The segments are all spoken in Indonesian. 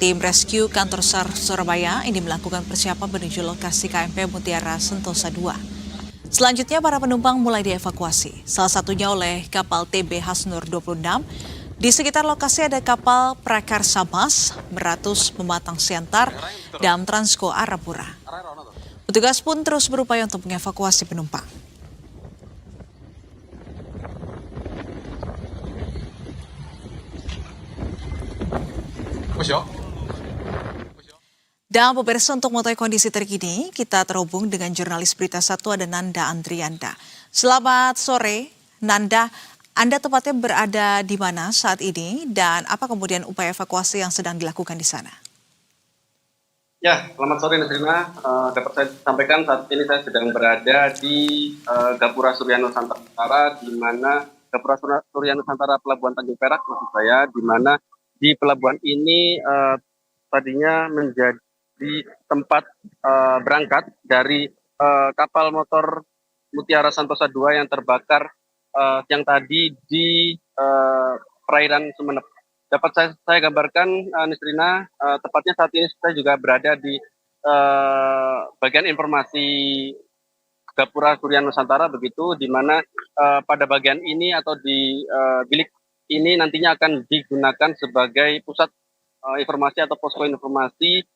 Tim rescue kantor SAR Surabaya ini melakukan persiapan menuju lokasi KMP Mutiara Sentosa II. Selanjutnya para penumpang mulai dievakuasi, salah satunya oleh kapal TB Hasnur 26. Di sekitar lokasi ada kapal Prakarsa Mas, Meratus Pematang Siantar, dan Transco Arapura. Petugas pun terus berupaya untuk mengevakuasi penumpang. Dan pemirsa, untuk mengetahui kondisi terkini, kita terhubung dengan jurnalis Berita Satu ada Nanda Andrianda. Selamat sore, Nanda. Anda tepatnya berada di mana saat ini dan apa kemudian upaya evakuasi yang sedang dilakukan di sana? Ya, selamat sore Nesrina. Dapat saya sampaikan saat ini saya sedang berada di Gapura Surya Nusantara, di mana Gapura Surya Nusantara Pelabuhan Tanjung Perak, maksud saya, di mana di pelabuhan ini tadinya menjadi tempat berangkat dari kapal motor Mutiara Sentosa II yang terbakar yang tadi di perairan Sumeneb. Dapat saya gambarkan, Nisrina, tepatnya saat ini saya juga berada di bagian informasi Gapura Surya Nusantara begitu, di mana pada bagian ini atau di bilik ini nantinya akan digunakan sebagai pusat informasi atau posko informasi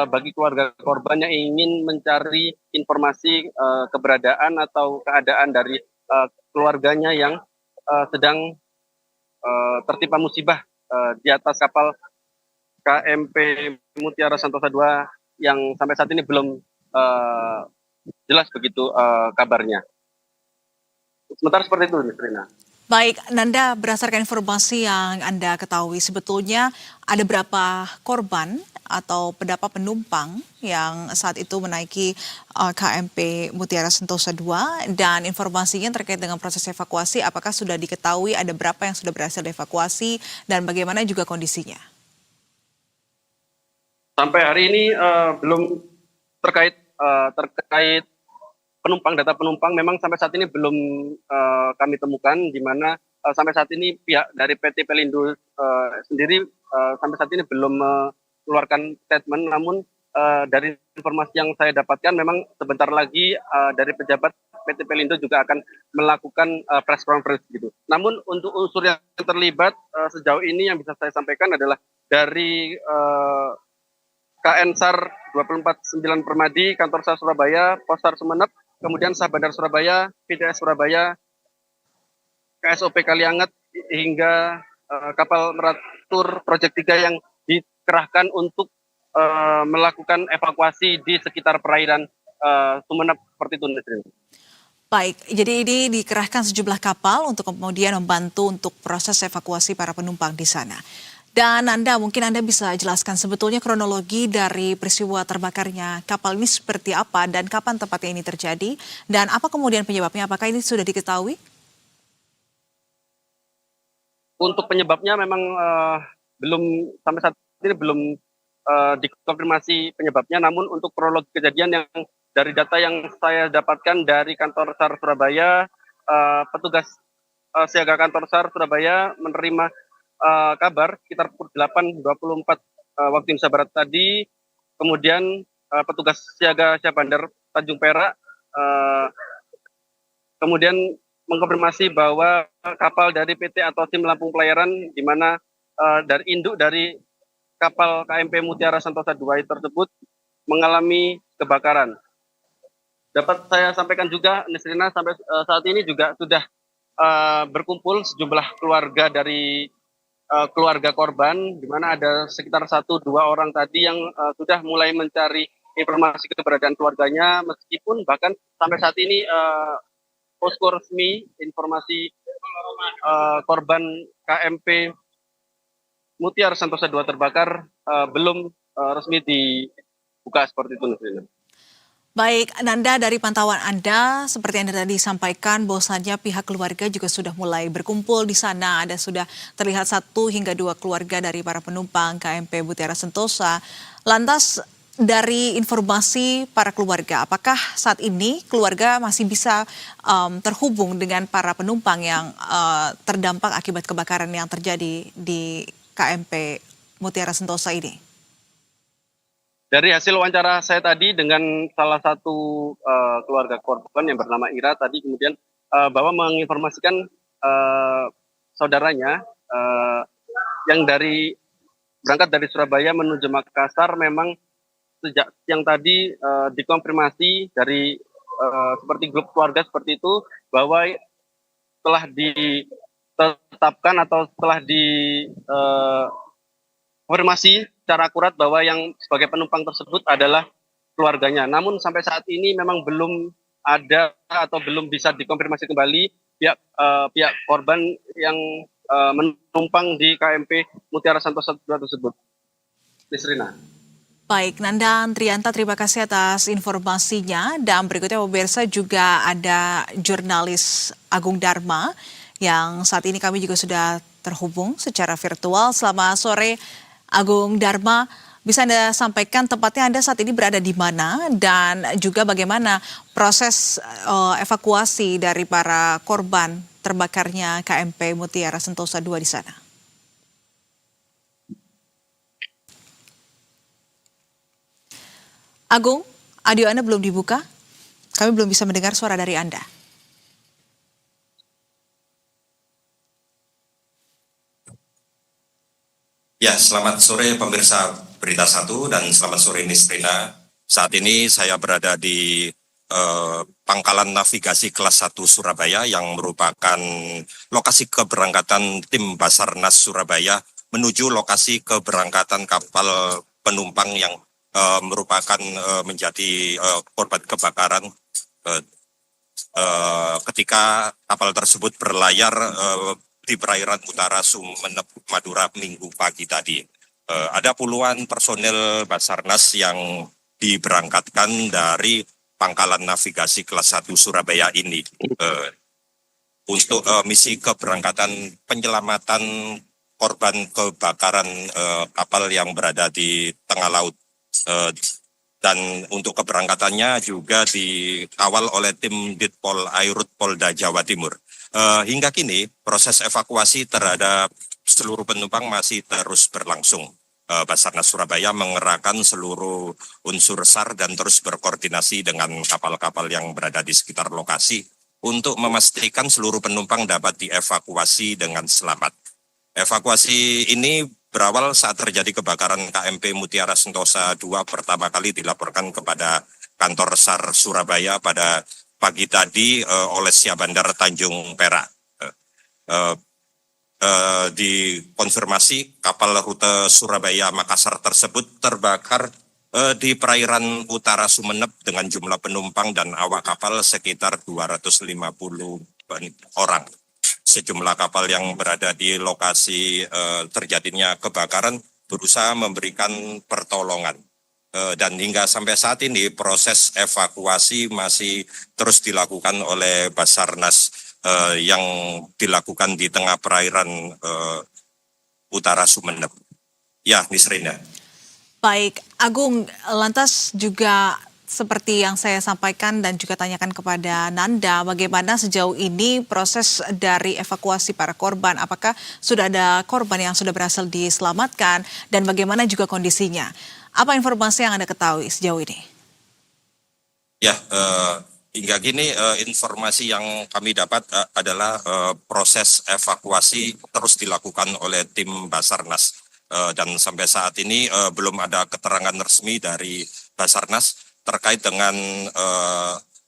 bagi keluarga korban yang ingin mencari informasi keberadaan atau keadaan dari keluarganya yang sedang tertimpa musibah di atas kapal KMP Mutiara Sentosa II yang sampai saat ini belum jelas begitu kabarnya. Sementara seperti itu, Rina. Baik, Nanda, berdasarkan informasi yang Anda ketahui, sebetulnya ada berapa korban atau berapa penumpang yang saat itu menaiki KMP Mutiara Sentosa II, dan informasinya terkait dengan proses evakuasi, apakah sudah diketahui ada berapa yang sudah berhasil dievakuasi dan bagaimana juga kondisinya? Sampai hari ini belum terkait penumpang, data penumpang memang sampai saat ini belum kami temukan, di mana sampai saat ini pihak dari PT Pelindo sendiri sampai saat ini belum mengeluarkan statement, namun dari informasi yang saya dapatkan memang sebentar lagi dari pejabat PT Pelindo juga akan melakukan press conference gitu. Namun untuk unsur yang terlibat sejauh ini yang bisa saya sampaikan adalah dari KN SAR 249 Permadi, Kantor SAR Surabaya, Posar Sumeneb, kemudian Sah Bandar Surabaya, PDS Surabaya, KSOP Kalianget, hingga kapal Meratur Project 3 yang dikerahkan untuk melakukan evakuasi di sekitar perairan Sumeneb seperti itu. Baik, jadi ini dikerahkan sejumlah kapal untuk kemudian membantu untuk proses evakuasi para penumpang di sana. Dan mungkin Anda bisa jelaskan sebetulnya kronologi dari peristiwa terbakarnya kapal ini seperti apa dan kapan tepatnya ini terjadi dan apa kemudian penyebabnya, apakah ini sudah diketahui? Untuk penyebabnya memang belum sampai saat ini belum dikonfirmasi penyebabnya, namun untuk kronologi kejadian yang dari data yang saya dapatkan dari kantor SAR Surabaya, petugas siaga kantor SAR Surabaya menerima kabar sekitar pukul 8.24 waktu Indonesia Barat tadi, kemudian petugas siaga Syah Bandar Tanjung Perak kemudian mengkonfirmasi bahwa kapal dari PT atau tim Lampung Pelayaran, di mana dari induk dari kapal KMP Mutiara Sentosa II tersebut mengalami kebakaran. Dapat saya sampaikan juga, Nesrina, sampai saat ini juga sudah berkumpul sejumlah keluarga dari keluarga korban, di mana ada sekitar 1-2 orang tadi yang sudah mulai mencari informasi keberadaan keluarganya, meskipun bahkan sampai saat ini posko resmi informasi korban KMP Mutiara Sentosa II terbakar belum resmi dibuka seperti itu, Nusrina. Baik, Nanda, dari pantauan Anda, seperti yang Anda tadi sampaikan, bahwasannya pihak keluarga juga sudah mulai berkumpul di sana. Ada sudah terlihat 1 hingga 2 keluarga dari para penumpang KMP Mutiara Sentosa. Lantas, dari informasi para keluarga, apakah saat ini keluarga masih bisa terhubung dengan para penumpang yang terdampak akibat kebakaran yang terjadi di KMP Mutiara Sentosa ini? Dari hasil wawancara saya tadi dengan salah satu keluarga korban yang bernama Ira tadi, kemudian bahwa menginformasikan saudaranya yang berangkat dari Surabaya menuju Makassar, memang sejak siang tadi dikonfirmasi dari seperti grup keluarga seperti itu, bahwa telah ditetapkan atau telah dikonfirmasi secara akurat bahwa yang sebagai penumpang tersebut adalah keluarganya. Namun sampai saat ini memang belum ada atau belum bisa dikonfirmasi kembali pihak korban yang menumpang di KMP Mutiara Santosa 2 tersebut. Nisrina. Baik, Nanda Trianta, terima kasih atas informasinya. Dan berikutnya pemirsa juga ada jurnalis Agung Dharma yang saat ini kami juga sudah terhubung secara virtual. Selamat sore Agung Dharma, bisa Anda sampaikan tempatnya Anda saat ini berada di mana dan juga bagaimana proses evakuasi dari para korban terbakarnya KMP Mutiara Sentosa 2 di sana? Agung, audio Anda belum dibuka. Kami belum bisa mendengar suara dari Anda. Ya, selamat sore pemirsa Berita Satu dan selamat sore Nisrina. Saat ini saya berada di Pangkalan Navigasi Kelas 1 Surabaya yang merupakan lokasi keberangkatan tim Basarnas Surabaya menuju lokasi keberangkatan kapal penumpang yang merupakan menjadi korban kebakaran ketika kapal tersebut berlayar di perairan utara Sumeneb, Madura minggu pagi tadi. Ada puluhan personel Basarnas yang diberangkatkan dari Pangkalan Navigasi Kelas 1 Surabaya ini untuk misi keberangkatan penyelamatan korban kebakaran kapal yang berada di tengah laut. Dan untuk keberangkatannya juga dikawal oleh tim Ditpol Airut Polda Jawa Timur. Hingga kini proses evakuasi terhadap seluruh penumpang masih terus berlangsung. Basarnas Surabaya mengerahkan seluruh unsur SAR dan terus berkoordinasi dengan kapal-kapal yang berada di sekitar lokasi untuk memastikan seluruh penumpang dapat dievakuasi dengan selamat. Evakuasi ini berawal saat terjadi kebakaran KMP Mutiara Sentosa 2 pertama kali dilaporkan kepada kantor SAR Surabaya pada pagi tadi oleh Syah Bandar Tanjung Perak. Dikonfirmasi kapal rute Surabaya Makassar tersebut terbakar di perairan utara Sumeneb dengan jumlah penumpang dan awak kapal sekitar 250 orang. Sejumlah kapal yang berada di lokasi terjadinya kebakaran berusaha memberikan pertolongan. Dan hingga sampai saat ini proses evakuasi masih terus dilakukan oleh Basarnas yang dilakukan di tengah perairan utara Sumeneb. Ya, Nisrina. Baik, Agung, lantas juga seperti yang saya sampaikan dan juga tanyakan kepada Nanda, bagaimana sejauh ini proses dari evakuasi para korban? Apakah sudah ada korban yang sudah berhasil diselamatkan dan bagaimana juga kondisinya? Apa informasi yang Anda ketahui sejauh ini? Ya, hingga kini informasi yang kami dapat adalah proses evakuasi terus dilakukan oleh tim Basarnas. Dan sampai saat ini belum ada keterangan resmi dari Basarnas terkait dengan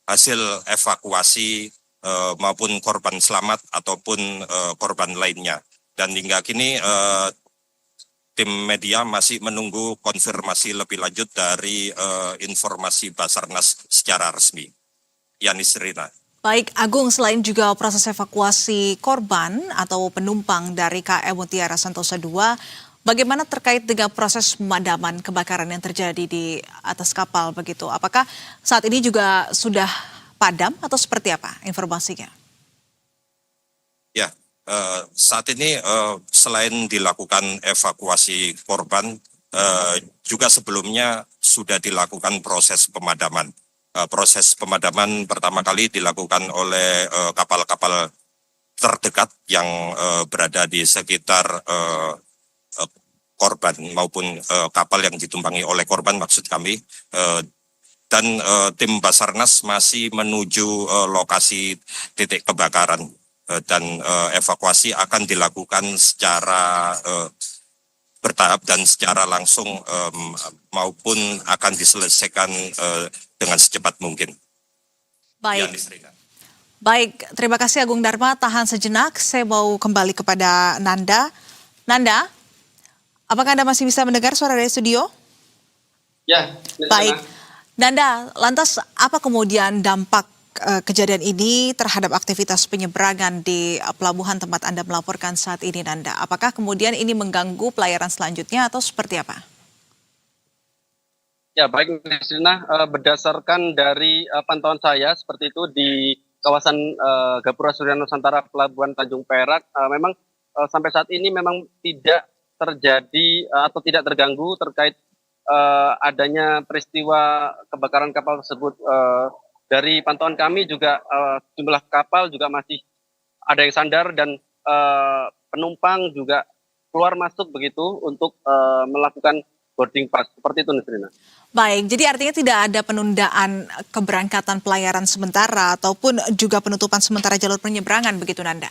hasil evakuasi maupun korban selamat ataupun korban lainnya. Dan hingga kini tim media masih menunggu konfirmasi lebih lanjut dari informasi Basarnas secara resmi. Ya, Nisrina. Baik, Agung, selain juga proses evakuasi korban atau penumpang dari KM Mutiara Sentosa 2, bagaimana terkait dengan proses pemadaman kebakaran yang terjadi di atas kapal begitu? Apakah saat ini juga sudah padam atau seperti apa informasinya? Ya, saat ini selain dilakukan evakuasi korban, juga sebelumnya sudah dilakukan proses pemadaman. Proses pemadaman pertama kali dilakukan oleh kapal-kapal terdekat yang berada di sekitar korban maupun kapal yang ditumpangi oleh korban maksud kami. Dan tim Basarnas masih menuju lokasi titik kebakaran dan evakuasi akan dilakukan secara bertahap dan secara langsung maupun akan diselesaikan dengan secepat mungkin. Baik. Baik, terima kasih Agung Dharma. Tahan sejenak, saya mau kembali kepada Nanda. Nanda, apakah Anda masih bisa mendengar suara dari studio? Ya, baik. Nanda, lantas apa kemudian dampak kejadian ini terhadap aktivitas penyeberangan di pelabuhan tempat Anda melaporkan saat ini, Nanda? Apakah kemudian ini mengganggu pelayaran selanjutnya atau seperti apa? Ya, baik, Nesrina. Berdasarkan dari pantauan saya seperti itu di kawasan Gapura Surya Nusantara Pelabuhan Tanjung Perak, memang sampai saat ini memang tidak terjadi atau tidak terganggu terkait adanya peristiwa kebakaran kapal tersebut. Dari pantauan kami juga jumlah kapal juga masih ada yang sandar dan penumpang juga keluar masuk begitu untuk melakukan boarding pass. Seperti itu, Nesrina. Baik, jadi artinya tidak ada penundaan keberangkatan pelayaran sementara ataupun juga penutupan sementara jalur penyeberangan begitu, Nanda?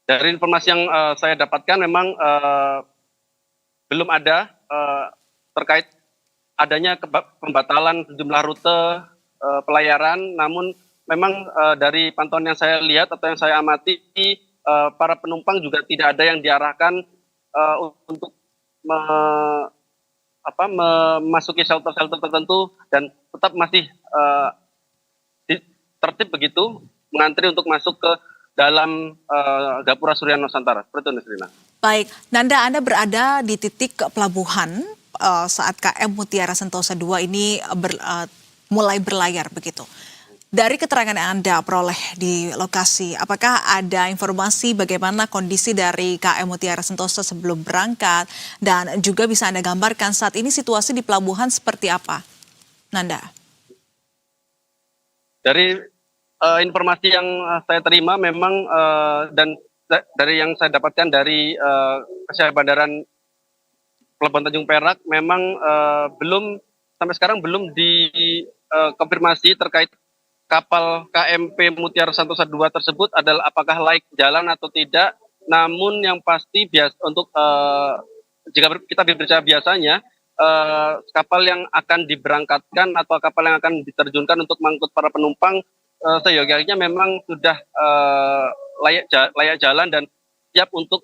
Dari informasi yang saya dapatkan memang belum ada terkait adanya pembatalan sejumlah rute pelayaran, namun memang dari pantauan yang saya lihat atau yang saya amati, para penumpang juga tidak ada yang diarahkan untuk memasuki shelter-shelter tertentu dan tetap masih tertib begitu mengantri untuk masuk ke dalam Gapura Surya Nusantara. Seperti itu, Nesrina. Baik, Nanda, Anda berada di titik pelabuhan saat KM Mutiara Sentosa II ini mulai berlayar begitu. Dari keterangan yang Anda peroleh di lokasi, apakah ada informasi bagaimana kondisi dari KM Mutiara Sentosa sebelum berangkat dan juga bisa Anda gambarkan saat ini situasi di pelabuhan seperti apa, Nanda? Dari informasi yang saya terima memang dan dari yang saya dapatkan dari Bandaran Pelabuhan Tanjung Perak memang belum sampai sekarang belum dikonfirmasi terkait kapal KMP Mutiara Sentosa II tersebut adalah apakah layak jalan atau tidak. Namun yang pasti untuk jika kita berbicara biasanya kapal yang akan diberangkatkan atau kapal yang akan diterjunkan untuk mengangkut para penumpang seyogyanya memang sudah layak jalan dan siap untuk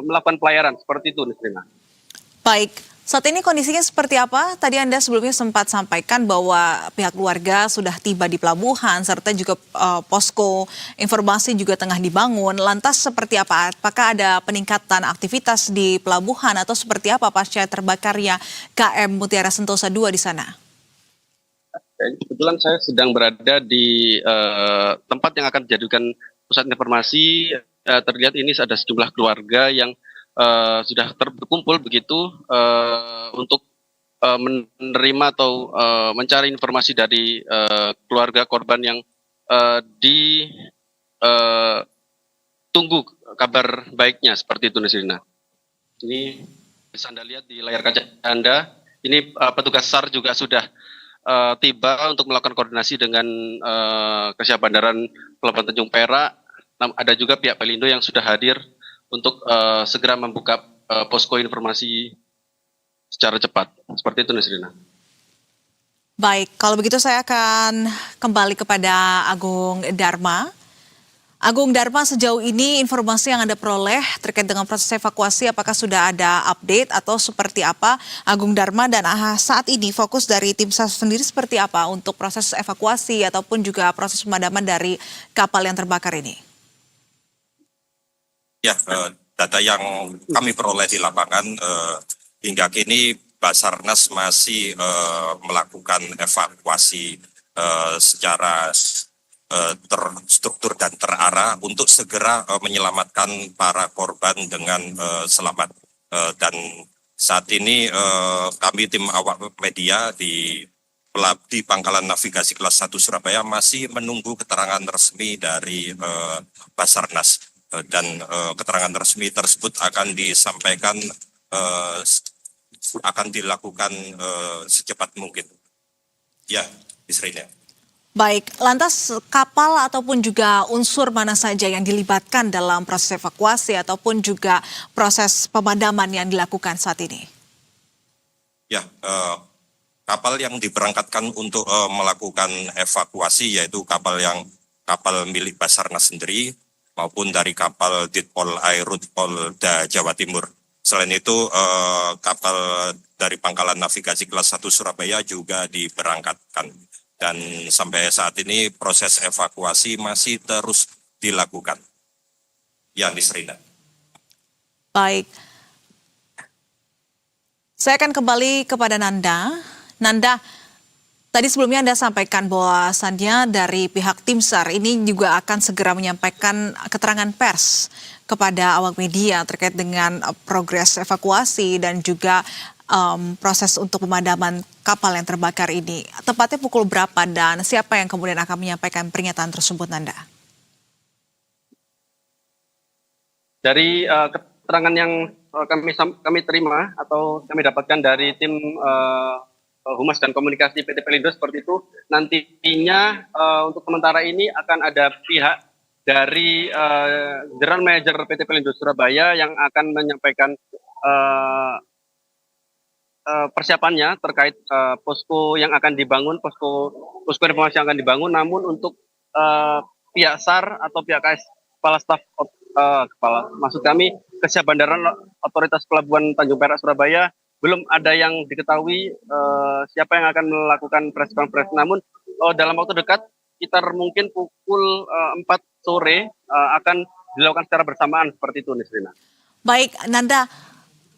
melakukan pelayaran seperti itu, Nesrina. Baik, saat ini kondisinya seperti apa? Tadi Anda sebelumnya sempat sampaikan bahwa pihak keluarga sudah tiba di pelabuhan serta juga posko informasi juga tengah dibangun. Lantas seperti apa? Apakah ada peningkatan aktivitas di pelabuhan atau seperti apa pasca terbakarnya KM Mutiara Sentosa II di sana? Kebetulan saya sedang berada di tempat yang akan dijadikan pusat informasi. Terlihat ini ada sejumlah keluarga yang sudah berkumpul begitu untuk menerima atau mencari informasi dari keluarga korban yang ditunggu kabar baiknya seperti itu, Nesrina. Ini bisa Anda lihat di layar kaca Anda. Ini petugas SAR juga sudah tiba untuk melakukan koordinasi dengan Kesiap Bandaran Pelabuhan Tanjung Perak. Ada juga pihak Pelindo yang sudah hadir untuk segera membuka posko informasi secara cepat. Seperti itu, Nesrina. Baik, kalau begitu saya akan kembali kepada Agung Dharma. Agung Dharma, sejauh ini informasi yang Anda peroleh terkait dengan proses evakuasi, apakah sudah ada update atau seperti apa, Agung Dharma, dan saat ini fokus dari tim SAR sendiri seperti apa untuk proses evakuasi ataupun juga proses pemadaman dari kapal yang terbakar ini? Ya, data yang kami peroleh di lapangan hingga kini Basarnas masih melakukan evakuasi secara terstruktur dan terarah untuk segera menyelamatkan para korban dengan selamat. Dan saat ini kami tim awak media di Pangkalan Navigasi Kelas 1 Surabaya masih menunggu keterangan resmi dari Basarnas. dan keterangan resmi tersebut akan disampaikan, akan dilakukan secepat mungkin. Ya, Isrina. Baik, lantas kapal ataupun juga unsur mana saja yang dilibatkan dalam proses evakuasi ataupun juga proses pemadaman yang dilakukan saat ini? Ya, kapal yang diberangkatkan untuk melakukan evakuasi yaitu kapal milik Basarnas sendiri maupun dari kapal Ditpol Airut Polda Jawa Timur. Selain itu, kapal dari Pangkalan Navigasi kelas 1 Surabaya juga diberangkatkan. Dan sampai saat ini proses evakuasi masih terus dilakukan. Ya, Nisrina. Baik. Saya akan kembali kepada Nanda. Nanda, tadi sebelumnya Anda sampaikan bahwasannya dari pihak tim SAR ini juga akan segera menyampaikan keterangan pers kepada awak media terkait dengan progres evakuasi dan juga proses untuk pemadaman kapal yang terbakar ini. Tepatnya pukul berapa dan siapa yang kemudian akan menyampaikan pernyataan tersebut, Nanda? Dari keterangan yang kami terima atau kami dapatkan dari tim Humas dan Komunikasi PT Pelindo seperti itu, nantinya untuk sementara ini akan ada pihak dari General Manager PT Pelindo Surabaya yang akan menyampaikan persiapannya terkait posko yang akan dibangun, posko informasi yang akan dibangun. Namun untuk pihak SAR atau pihak kepala staf maksud kami kesiapan Bandaran Otoritas Pelabuhan Tanjung Perak Surabaya belum ada yang diketahui siapa yang akan melakukan press conference. Namun dalam waktu dekat sekitar mungkin pukul 4 sore akan dilakukan secara bersamaan seperti itu, Nisrina. Baik, Nanda,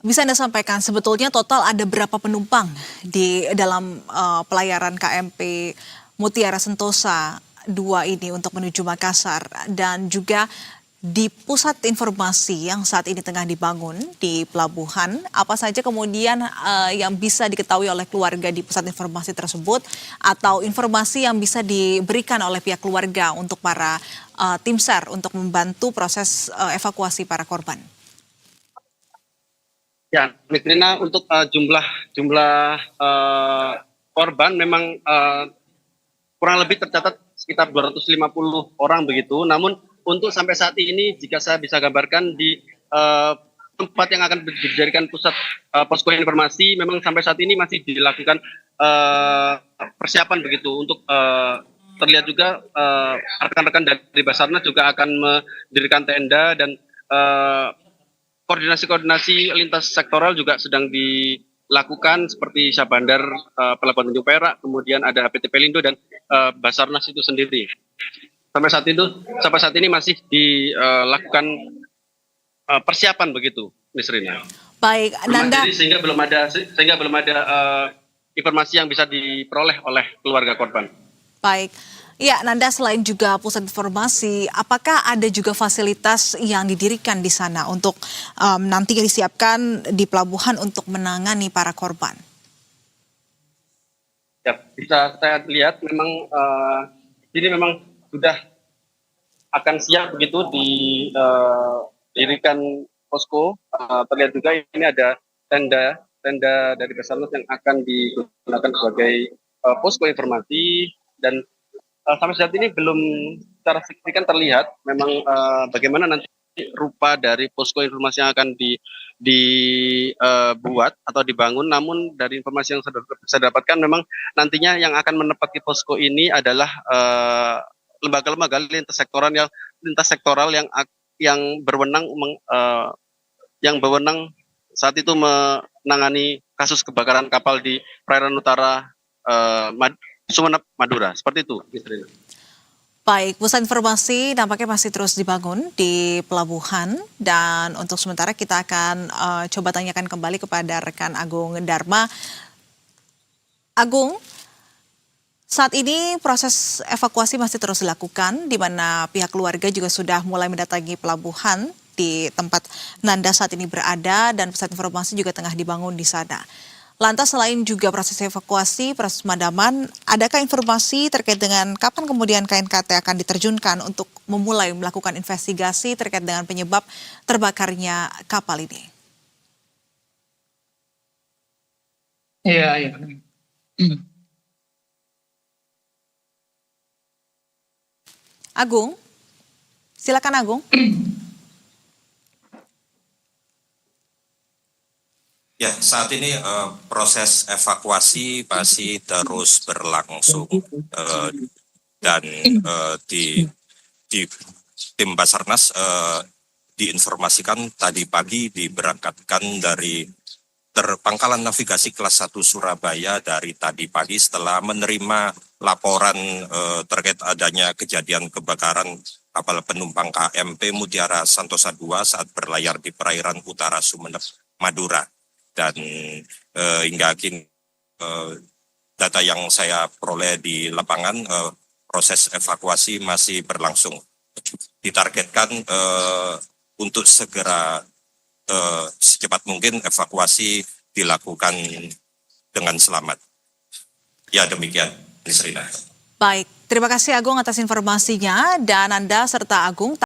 bisa Anda sampaikan sebetulnya total ada berapa penumpang di dalam pelayaran KMP Mutiara Sentosa 2 ini untuk menuju Makassar, dan juga di pusat informasi yang saat ini tengah dibangun di pelabuhan, apa saja kemudian yang bisa diketahui oleh keluarga di pusat informasi tersebut atau informasi yang bisa diberikan oleh pihak keluarga untuk para tim SAR untuk membantu proses evakuasi para korban? Ya, Mitrina, untuk jumlah korban memang kurang lebih tercatat sekitar 250 orang begitu. Namun untuk sampai saat ini, jika saya bisa gambarkan di tempat yang akan dijadikan pusat posko informasi, memang sampai saat ini masih dilakukan persiapan begitu. Untuk terlihat juga rekan-rekan dari Basarnas juga akan mendirikan tenda, dan koordinasi lintas sektoral juga sedang dilakukan seperti Syahbandar, Pelabuhan Tanjung Perak, kemudian ada PT Pelindo dan Basarnas itu sendiri. Sampai saat ini masih dilakukan persiapan begitu, Nisrina. Baik, Nanda. Sehingga belum ada informasi yang bisa diperoleh oleh keluarga korban. Baik. Ya, Nanda, selain juga pusat informasi, apakah ada juga fasilitas yang didirikan di sana untuk nanti disiapkan di pelabuhan untuk menangani para korban? Ya, bisa saya lihat memang ini memang sudah akan siap begitu didirikan posko. Terlihat juga ini ada tenda dari Basarnas yang akan digunakan sebagai posko informasi, dan sampai saat ini belum secara signifikan terlihat memang bagaimana nanti rupa dari posko informasi yang akan dibuat atau dibangun. Namun dari informasi yang saya dapatkan memang nantinya yang akan menempati posko ini adalah lembaga-lembaga lintas sektoral yang berwenang saat itu menangani kasus kebakaran kapal di perairan utara Sumeneb, Madura. Seperti itu, Mistrina. Baik, pusat informasi nampaknya masih terus dibangun di pelabuhan, dan untuk sementara kita akan coba tanyakan kembali kepada rekan Agung Dharma. Agung, saat ini proses evakuasi masih terus dilakukan, di mana pihak keluarga juga sudah mulai mendatangi pelabuhan di tempat Nanda saat ini berada, dan pusat informasi juga tengah dibangun di sana. Lantas selain juga proses evakuasi, proses pemadaman, adakah informasi terkait dengan kapan kemudian KNKT akan diterjunkan untuk memulai melakukan investigasi terkait dengan penyebab terbakarnya kapal ini? Iya, iya. Agung, silakan Agung. Ya, saat ini proses evakuasi masih terus berlangsung dan di tim Basarnas diinformasikan tadi pagi diberangkatkan dari Pangkalan Navigasi Kelas 1 Surabaya dari tadi pagi setelah menerima laporan terkait adanya kejadian kebakaran kapal penumpang KMP Mutiara Santosa II saat berlayar di perairan utara Sumeneb, Madura. Dan hingga kini data yang saya peroleh di lapangan, proses evakuasi masih berlangsung. Ditargetkan untuk segera secepat mungkin evakuasi dilakukan dengan selamat. Ya demikian, Nisrina. Baik, terima kasih Agung atas informasinya dan Anda serta Agung